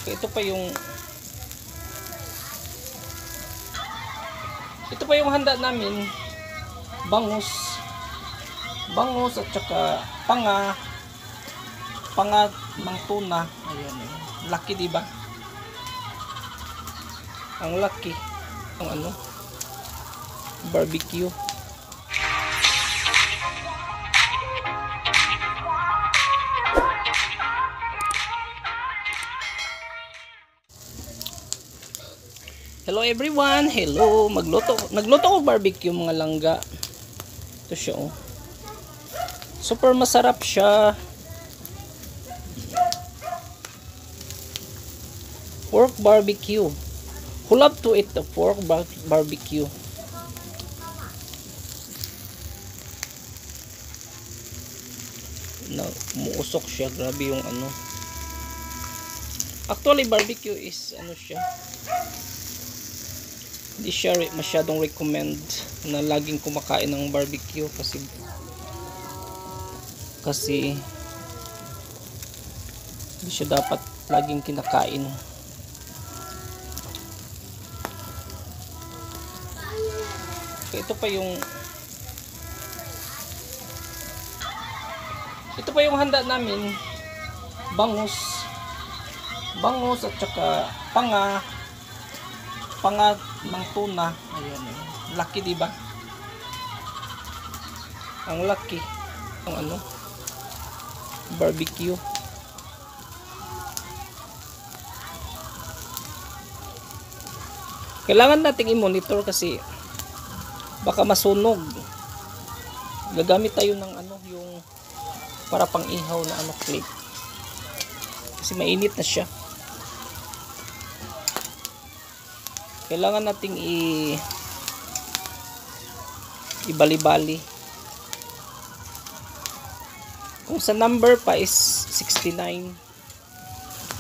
ito pa yung handa namin. Bangus at saka panga ng tuna. Ayan, laki, di ba? Ang laki ng barbecue. Hello everyone, hello. Nagluto ko barbecue, mga langga. Ito siya, oh. Super masarap siya. Pork barbecue. Who love to eat the pork barbecue? Muusok siya, grabe yung Actually barbecue is siya. Hindi siya masyadong recommend na laging kumakain ng barbecue kasi hindi siya dapat laging kinakain. Ito pa yung handa namin. Bangus at saka panga ng tuna. Ayan, laki, di ba? Ang laki ng barbecue. Kailangan nating i-monitor kasi baka masunog. Gagamit tayo ng yung para pang ihaw na clip kasi mainit na siya. Kailangan nating ibali-bali. Kung sa number pa is 69,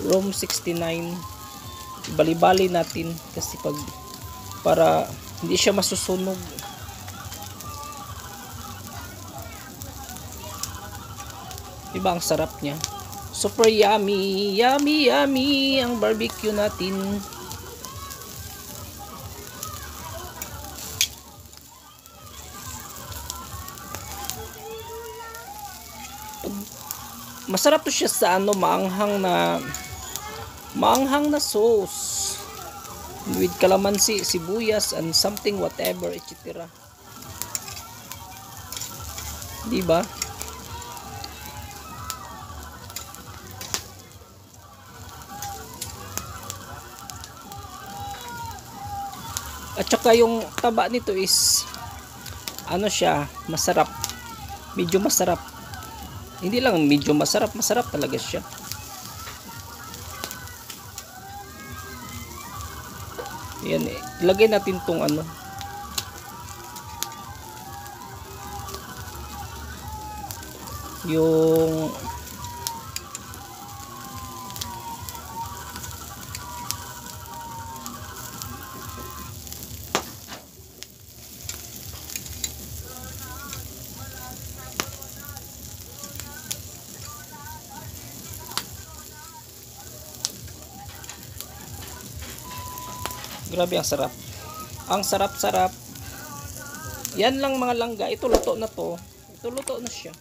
room 69, ibali-bali natin kasi para hindi siya masusunog. Diba ang sarap niya? Super yummy ang barbecue natin. Masarap to siya sa maanghang na sauce with calamansi, sibuyas and something whatever etc. Diba? At saka yung taba nito is siya, masarap. Medyo masarap. Hindi lang medyo masarap talaga siya. Yan, ilagay natin tong yung grabe ang sarap. Ang sarap-sarap. Yan lang mga langga. Ito luto na to. Ito luto na siya.